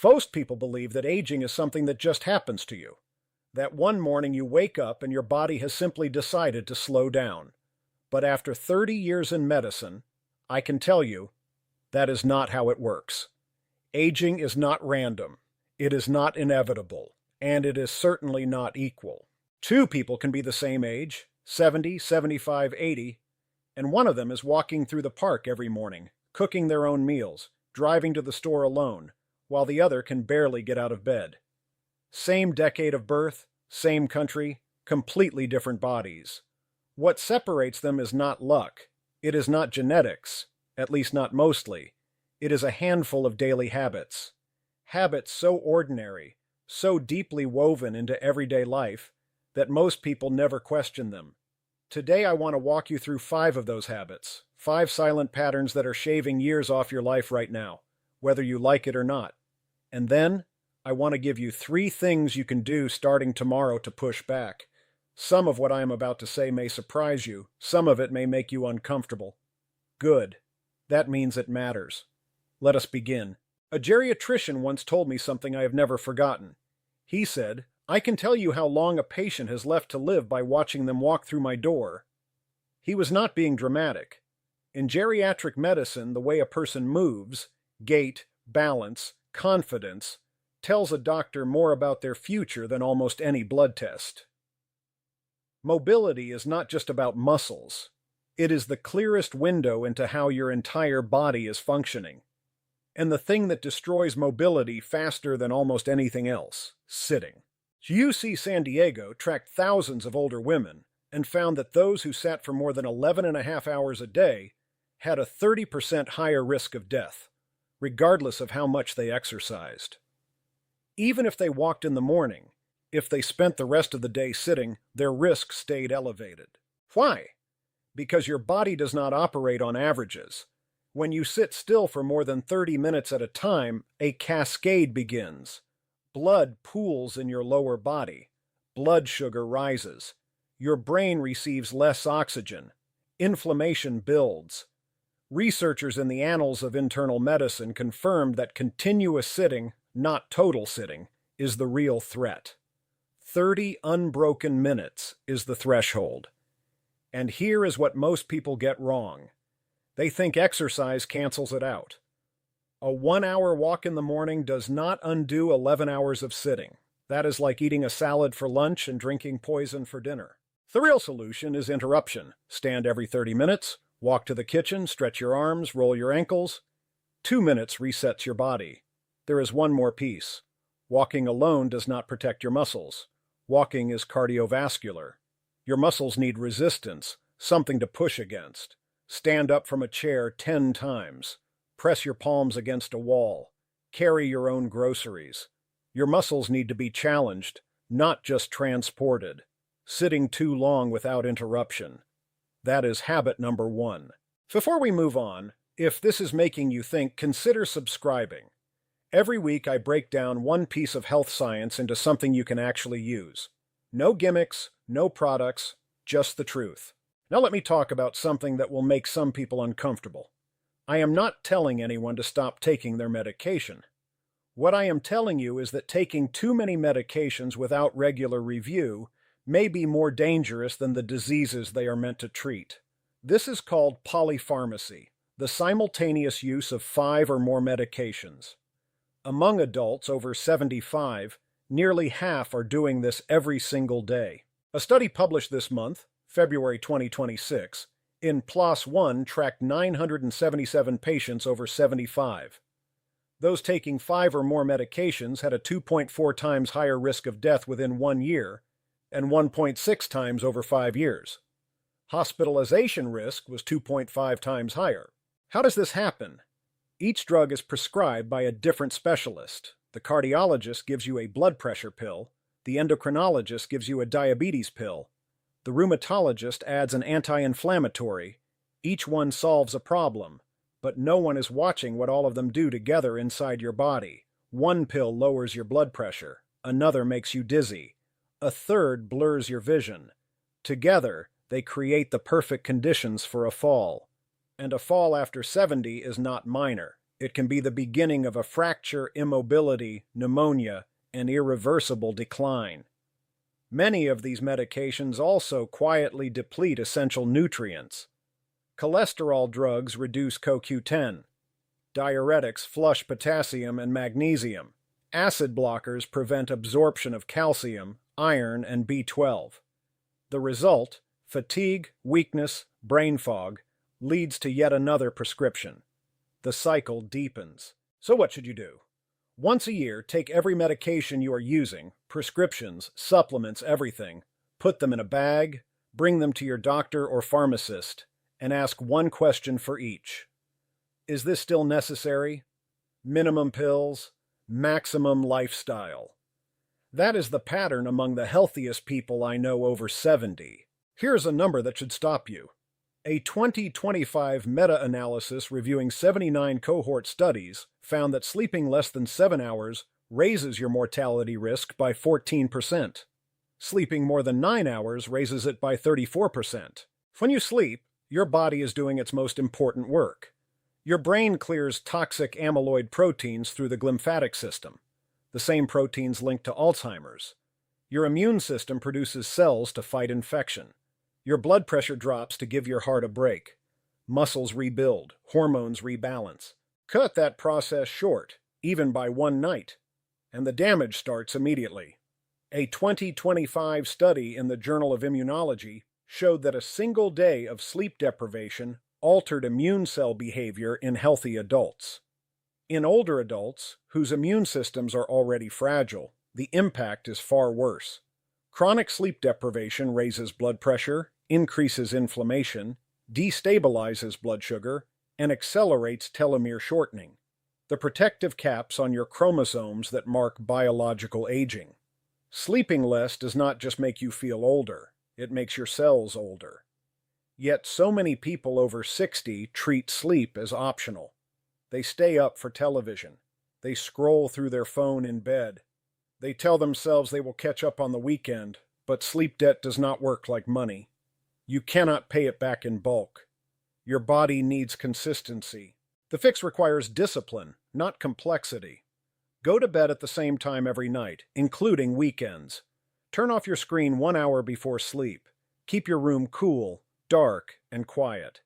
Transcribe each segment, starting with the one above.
Most people believe that aging is something that just happens to you. That one morning you wake up and your body has simply decided to slow down. But after 30 years in medicine, I can tell you that is not how it works. Aging is not random, it is not inevitable, and it is certainly not equal. Two people can be the same age, 70, 75, 80, and one of them is walking through the park every morning, cooking their own meals, driving to the store alone, while the other can barely get out of bed. Same decade of birth, same country, completely different bodies. What separates them is not luck. It is not genetics, at least not mostly. It is a handful of daily habits. Habits so ordinary, so deeply woven into everyday life, that most people never question them. Today I want to walk you through 5 of those habits, 5 silent patterns that are shaving years off your life right now, whether you like it or not. And then, I want to give you 3 things you can do starting tomorrow to push back. Some of what I am about to say may surprise you, some of it may make you uncomfortable. Good. That means it matters. Let us begin. A geriatrician once told me something I have never forgotten. He said, "I can tell you how long a patient has left to live by watching them walk through my door." He was not being dramatic. In geriatric medicine, the way a person moves, gait, balance, confidence, tells a doctor more about their future than almost any blood test. Mobility is not just about muscles. It is the clearest window into how your entire body is functioning. And the thing that destroys mobility faster than almost anything else, sitting. UC San Diego tracked thousands of older women and found that those who sat for more than 11.5 hours a day had a 30% higher risk of death, regardless of how much they exercised. Even if they walked in the morning, if they spent the rest of the day sitting, their risk stayed elevated. Why? Because your body does not operate on averages. When you sit still for more than 30 minutes at a time, a cascade begins. Blood pools in your lower body. Blood sugar rises. Your brain receives less oxygen. Inflammation builds. Researchers in the Annals of Internal Medicine confirmed that continuous sitting, not total sitting, is the real threat. 30 unbroken minutes is the threshold. And here is what most people get wrong. They think exercise cancels it out. A 1-hour walk in the morning does not undo 11 hours of sitting. That is like eating a salad for lunch and drinking poison for dinner. The real solution is interruption. Stand every 30 minutes, walk to the kitchen, stretch your arms, roll your ankles. 2 minutes resets your body. There is one more piece. Walking alone does not protect your muscles. Walking is cardiovascular. Your muscles need resistance, something to push against. Stand up from a chair 10 times. Press your palms against a wall. Carry your own groceries. Your muscles need to be challenged, not just transported. Sitting too long without interruption. That is habit number 1. Before we move on, if this is making you think, consider subscribing. Every week I break down one piece of health science into something you can actually use. No gimmicks, no products, just the truth. Now let me talk about something that will make some people uncomfortable. I am not telling anyone to stop taking their medication. What I am telling you is that taking too many medications without regular review may be more dangerous than the diseases they are meant to treat. This is called polypharmacy, the simultaneous use of 5 or more medications. Among adults over 75, nearly half are doing this every single day. A study published this month, February 2026, in PLOS One tracked 977 patients over 75. Those taking 5 or more medications had a 2.4 times higher risk of death within 1 year and 1.6 times over 5 years. Hospitalization risk was 2.5 times higher. How does this happen? Each drug is prescribed by a different specialist. The cardiologist gives you a blood pressure pill. The endocrinologist gives you a diabetes pill. The rheumatologist adds an anti-inflammatory. Each one solves a problem, but no one is watching what all of them do together inside your body. One pill lowers your blood pressure. Another makes you dizzy. A third blurs your vision. Together, they create the perfect conditions for a fall. And a fall after 70 is not minor. it can be the beginning of a fracture, immobility, pneumonia, and irreversible decline. Many of these medications also quietly deplete essential nutrients. Cholesterol drugs reduce CoQ10. Diuretics flush potassium and magnesium. Acid blockers prevent absorption of calcium, iron, and B12. The result, fatigue, weakness, brain fog, leads to yet another prescription. The cycle deepens. So what should you do? Once a year, take every medication you are using, prescriptions, supplements, everything, put them in a bag, bring them to your doctor or pharmacist, and ask one question for each. Is this still necessary? Minimum pills, maximum lifestyle. That is the pattern among the healthiest people I know over 70. Here's a number that should stop you. A 2025 meta-analysis reviewing 79 cohort studies found that sleeping less than 7 hours raises your mortality risk by 14%. Sleeping more than 9 hours raises it by 34%. When you sleep, your body is doing its most important work. Your brain clears toxic amyloid proteins through the glymphatic system, the same proteins linked to Alzheimer's. Your immune system produces cells to fight infection. Your blood pressure drops to give your heart a break. Muscles rebuild, hormones rebalance. Cut that process short, even by one night, and the damage starts immediately. A 2025 study in the Journal of Immunology showed that a single day of sleep deprivation altered immune cell behavior in healthy adults. In older adults, whose immune systems are already fragile, the impact is far worse. Chronic sleep deprivation raises blood pressure, increases inflammation, destabilizes blood sugar, and accelerates telomere shortening, the protective caps on your chromosomes that mark biological aging. Sleeping less does not just make you feel older, it makes your cells older. Yet so many people over 60 treat sleep as optional. They stay up for television. They scroll through their phone in bed. They tell themselves they will catch up on the weekend, but sleep debt does not work like money. You cannot pay it back in bulk. Your body needs consistency. The fix requires discipline, not complexity. Go to bed at the same time every night, including weekends. Turn off your screen 1 hour before sleep. Keep your room cool, dark, and quiet.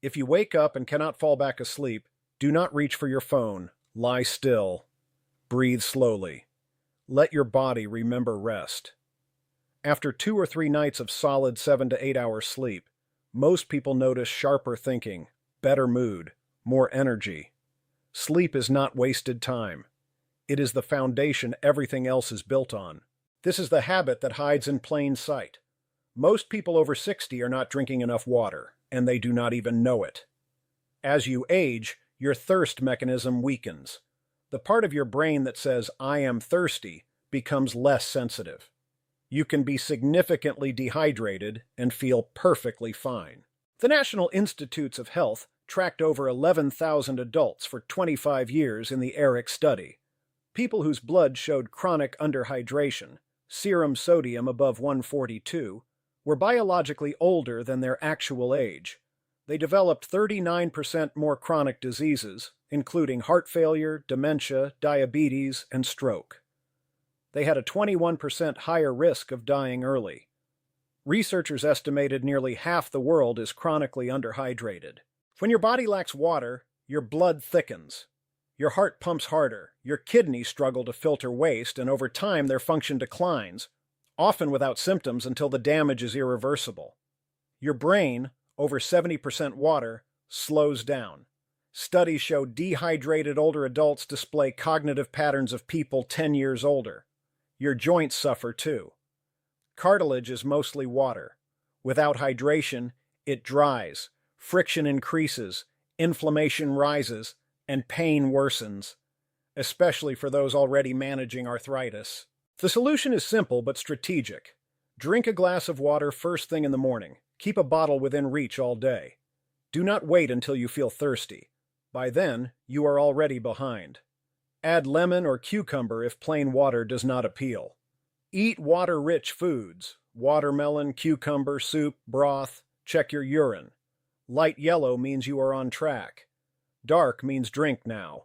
If you wake up and cannot fall back asleep, do not reach for your phone. Lie still. Breathe slowly. Let your body remember rest. After 2 or 3 nights of solid 7 to 8 hours sleep, most people notice sharper thinking, better mood, more energy. Sleep is not wasted time. It is the foundation everything else is built on. This is the habit that hides in plain sight. Most people over 60 are not drinking enough water, and they do not even know it. As you age, your thirst mechanism weakens. The part of your brain that says, "I am thirsty," becomes less sensitive. You can be significantly dehydrated and feel perfectly fine. The National Institutes of Health tracked over 11,000 adults for 25 years in the ERIC study. People whose blood showed chronic underhydration, serum sodium above 142, were biologically older than their actual age. They developed 39% more chronic diseases, including heart failure, dementia, diabetes, and stroke. They had a 21% higher risk of dying early. Researchers estimated nearly half the world is chronically underhydrated. When your body lacks water, your blood thickens. Your heart pumps harder, your kidneys struggle to filter waste, and over time their function declines, often without symptoms until the damage is irreversible. Your brain, over 70% water, slows down. Studies show dehydrated older adults display cognitive patterns of people 10 years older. Your joints suffer too. Cartilage is mostly water. Without hydration, it dries, friction increases, inflammation rises, and pain worsens, especially for those already managing arthritis. The solution is simple but strategic. Drink a glass of water first thing in the morning. Keep a bottle within reach all day. Do not wait until you feel thirsty. By then, you are already behind. Add lemon or cucumber if plain water does not appeal. Eat water-rich foods, watermelon, cucumber, soup, broth. Check your urine. Light yellow means you are on track. Dark means drink now.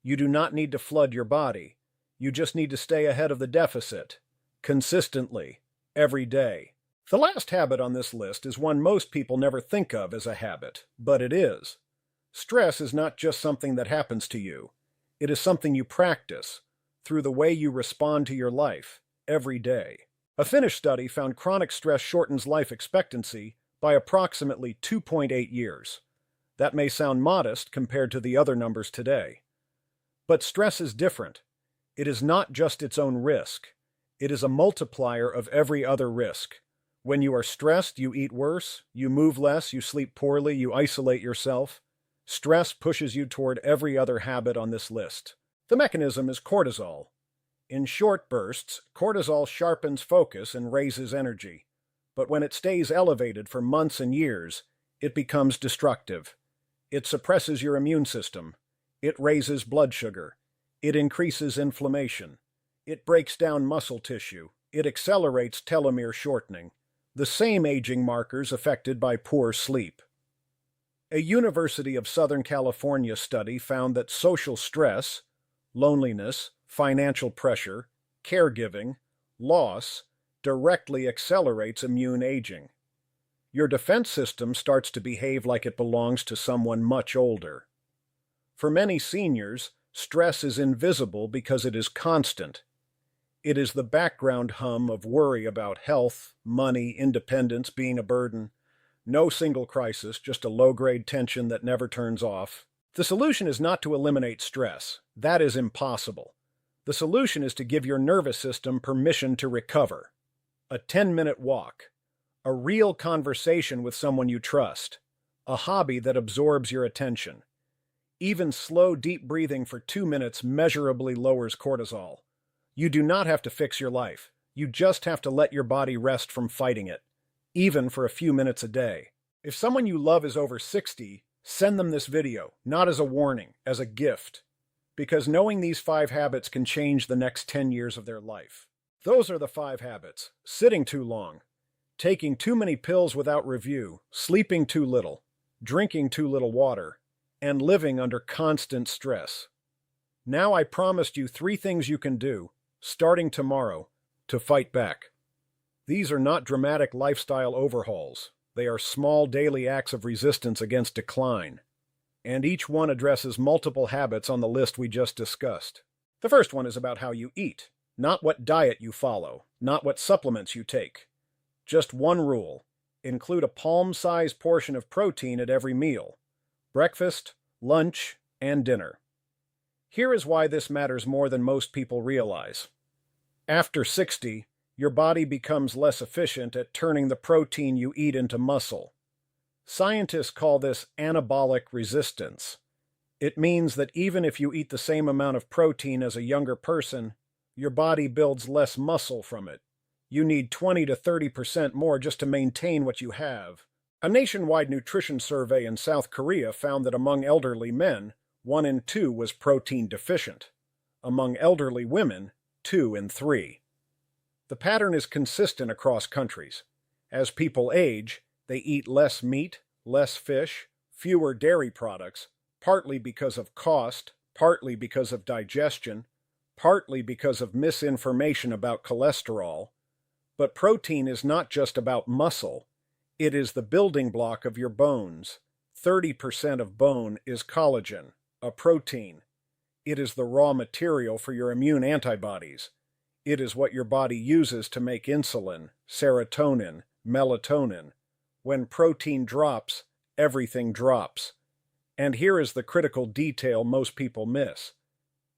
You do not need to flood your body. You just need to stay ahead of the deficit. Consistently. Every day. The last habit on this list is one most people never think of as a habit, but it is. Stress is not just something that happens to you. It is something you practice through the way you respond to your life every day. A Finnish study found chronic stress shortens life expectancy by approximately 2.8 years. That may sound modest compared to the other numbers today. But stress is different. It is not just its own risk. It is a multiplier of every other risk. When you are stressed, you eat worse, you move less, you sleep poorly, you isolate yourself. Stress pushes you toward every other habit on this list. The mechanism is cortisol. In short bursts, cortisol sharpens focus and raises energy. But when it stays elevated for months and years, it becomes destructive. It suppresses your immune system. It raises blood sugar. It increases inflammation. It breaks down muscle tissue. It accelerates telomere shortening, the same aging markers affected by poor sleep. A University of Southern California study found that social stress, loneliness, financial pressure, caregiving, loss, directly accelerates immune aging. Your defense system starts to behave like it belongs to someone much older. For many seniors, stress is invisible because it is constant. It is the background hum of worry about health, money, independence being a burden. No single crisis, just a low-grade tension that never turns off. The solution is not to eliminate stress. That is impossible. The solution is to give your nervous system permission to recover. A 10-minute walk. A real conversation with someone you trust. A hobby that absorbs your attention. Even slow, deep breathing for 2 minutes measurably lowers cortisol. You do not have to fix your life. You just have to let your body rest from fighting it, even for a few minutes a day. If someone you love is over 60, send them this video, not as a warning, as a gift. Because knowing these 5 habits can change the next 10 years of their life. Those are the 5 habits: sitting too long, taking too many pills without review, sleeping too little, drinking too little water, and living under constant stress. Now I promised you 3 things you can do, starting tomorrow, to fight back. These are not dramatic lifestyle overhauls. They are small daily acts of resistance against decline. And each one addresses multiple habits on the list we just discussed. The first one is about how you eat, not what diet you follow, not what supplements you take. Just one rule: include a palm-sized portion of protein at every meal: breakfast, lunch, and dinner. Here is why this matters more than most people realize. After 60, your body becomes less efficient at turning the protein you eat into muscle. Scientists call this anabolic resistance. It means that even if you eat the same amount of protein as a younger person, your body builds less muscle from it. You need 20 to 30% more just to maintain what you have. A nationwide nutrition survey in South Korea found that among elderly men, 1 in 2 was protein deficient. Among elderly women, 2 in 3. The pattern is consistent across countries. As people age, they eat less meat, less fish, fewer dairy products, partly because of cost, partly because of digestion, partly because of misinformation about cholesterol. But protein is not just about muscle. It is the building block of your bones. 30% of bone is collagen, a protein. It is the raw material for your immune antibodies. It is what your body uses to make insulin, serotonin, melatonin. When protein drops, everything drops. And here is the critical detail most people miss.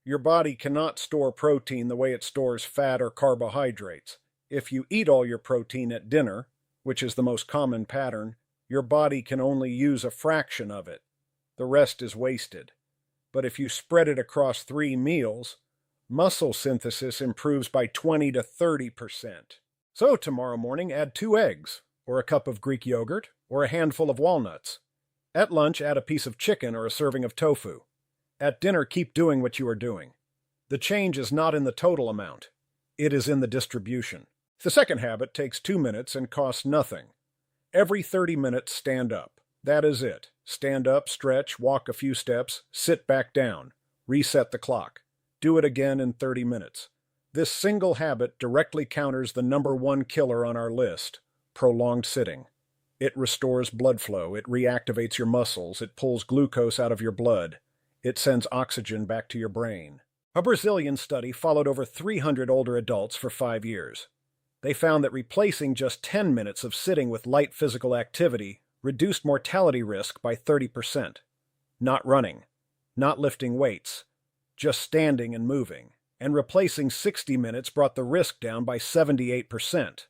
Your body cannot store protein the way it stores fat or carbohydrates. If you eat all your protein at dinner, which is the most common pattern, your body can only use a fraction of it. The rest is wasted. But if you spread it across 3 meals, muscle synthesis improves by 20 to 30%. So tomorrow morning, add 2 eggs, or a cup of Greek yogurt, or a handful of walnuts. At lunch, add a piece of chicken or a serving of tofu. At dinner, keep doing what you are doing. The change is not in the total amount. It is in the distribution. The second habit takes 2 minutes and costs nothing. Every 30 minutes, stand up. That is it. Stand up, stretch, walk a few steps, sit back down. Reset the clock. Do it again in 30 minutes. This single habit directly counters the number one killer on our list, prolonged sitting. It restores blood flow, it reactivates your muscles, it pulls glucose out of your blood, it sends oxygen back to your brain. A Brazilian study followed over 300 older adults for 5 years. They found that replacing just 10 minutes of sitting with light physical activity reduced mortality risk by 30%. Not running, not lifting weights, just standing and moving, and replacing 60 minutes brought the risk down by 78%.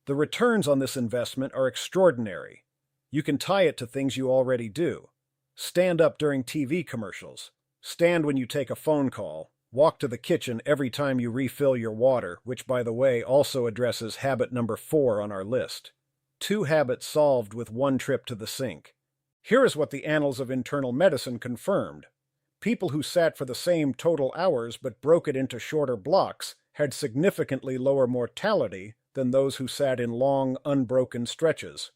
The returns on this investment are extraordinary. You can tie it to things you already do. Stand up during TV commercials. Stand when you take a phone call. Walk to the kitchen every time you refill your water, which, by the way, also addresses habit number 4 on our list. 2 habits solved with 1 trip to the sink. Here is what the Annals of Internal Medicine confirmed. People who sat for the same total hours but broke it into shorter blocks had significantly lower mortality than those who sat in long, unbroken stretches.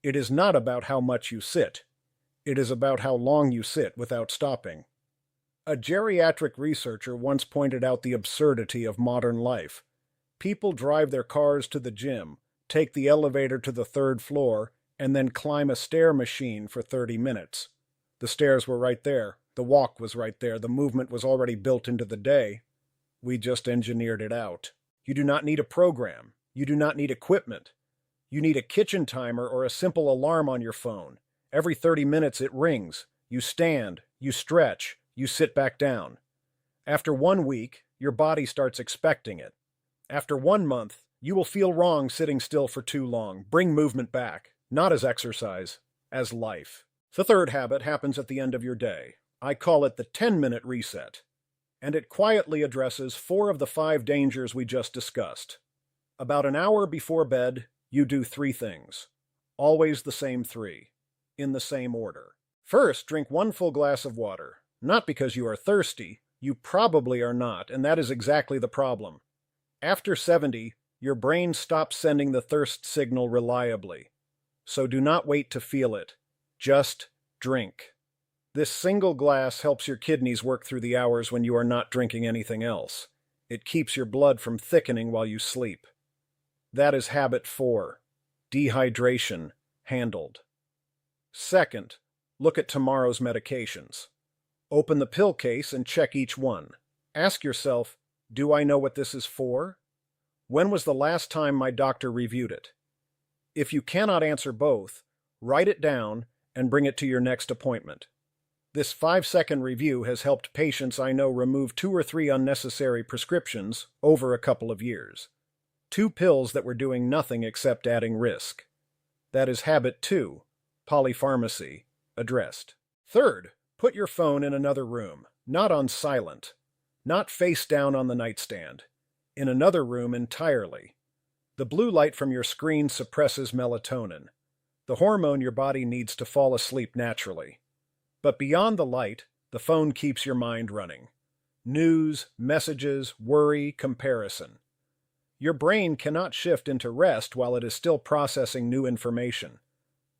It is not about how much you sit. It is about how long you sit without stopping. A geriatric researcher once pointed out the absurdity of modern life. People drive their cars to the gym, take the elevator to the 3rd floor, and then climb a stair machine for 30 minutes. The stairs were right there. The walk was right there. The movement was already built into the day. We just engineered it out. You do not need a program. You do not need equipment. You need a kitchen timer or a simple alarm on your phone. Every 30 minutes it rings. You stand, you stretch, you sit back down. After 1 week, your body starts expecting it. After 1 month, you will feel wrong sitting still for too long. Bring movement back, not as exercise, as life. The 3rd habit happens at the end of your day. I call it the 10-minute reset. And it quietly addresses 4 of the 5 dangers we just discussed. About an hour before bed, you do 3 things. Always the same 3, in the same order. First, drink 1 full glass of water. Not because you are thirsty, you probably are not, and that is exactly the problem. After 70, your brain stops sending the thirst signal reliably. So do not wait to feel it. Just drink. This single glass helps your kidneys work through the hours when you are not drinking anything else. It keeps your blood from thickening while you sleep. That is habit 4. Dehydration handled. Second, look at tomorrow's medications. Open the pill case and check each one. Ask yourself, do I know what this is for? When was the last time my doctor reviewed it? If you cannot answer both, write it down and bring it to your next appointment. This 5-second review has helped patients I know remove 2 or 3 unnecessary prescriptions over a couple of years. 2 pills that were doing nothing except adding risk. That is habit 2, polypharmacy, addressed. Third, put your phone in another room, not on silent, not face down on the nightstand, in another room entirely. The blue light from your screen suppresses melatonin, the hormone your body needs to fall asleep naturally. But beyond the light, the phone keeps your mind running. News, messages, worry, comparison. Your brain cannot shift into rest while it is still processing new information.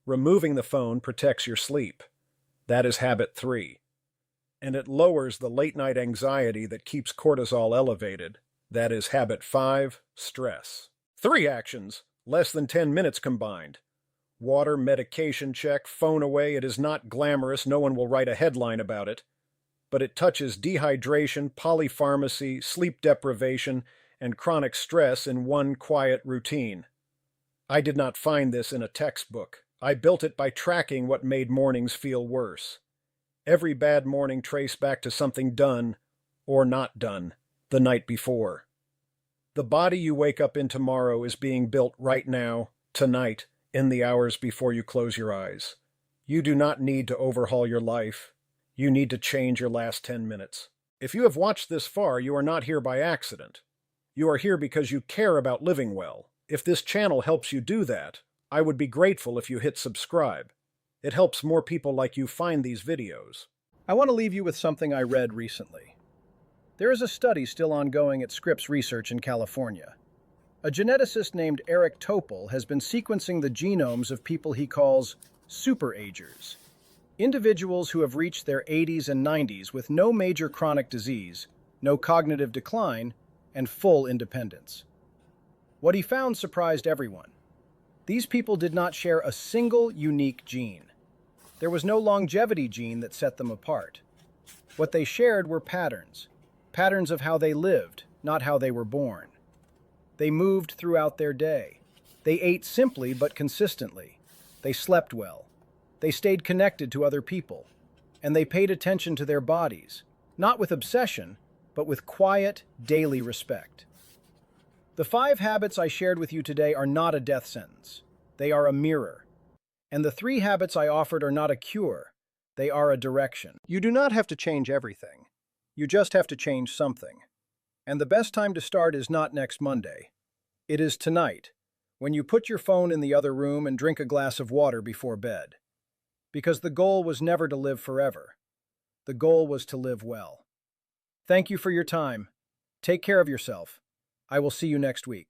Removing the phone protects your sleep. That is habit 3. And it lowers the late-night anxiety that keeps cortisol elevated. That is habit 5, stress. 3 actions, less than 10 minutes combined. Water, medication check, phone away. It is not glamorous, no one will write a headline about it. But it touches dehydration, polypharmacy, sleep deprivation, and chronic stress in one quiet routine. I did not find this in a textbook. I built it by tracking what made mornings feel worse. Every bad morning traced back to something done, or not done, the night before. The body you wake up in tomorrow is being built right now, tonight, in the hours before you close your eyes. You do not need to overhaul your life. You need to change your last 10 minutes. If you have watched this far, you are not here by accident. You are here because you care about living well. If this channel helps you do that, I would be grateful if you hit subscribe. It helps more people like you find these videos. I want to leave you with something I read recently. There is a study still ongoing at Scripps Research in California. A geneticist named Eric Topol has been sequencing the genomes of people he calls SuperAgers. Individuals who have reached their 80s and 90s with no major chronic disease, no cognitive decline, and full independence. What he found surprised everyone. These people did not share a single unique gene. There was no longevity gene that set them apart. What they shared were patterns of how they lived, not how they were born. They moved throughout their day. They ate simply but consistently. They slept well. They stayed connected to other people. And they paid attention to their bodies, not with obsession, but with quiet, daily respect. The 5 habits I shared with you today are not a death sentence. They are a mirror. And the 3 habits I offered are not a cure. They are a direction. You do not have to change everything. You just have to change something. And the best time to start is not next Monday. It is tonight, when you put your phone in the other room and drink a glass of water before bed. Because the goal was never to live forever. The goal was to live well. Thank you for your time. Take care of yourself. I will see you next week.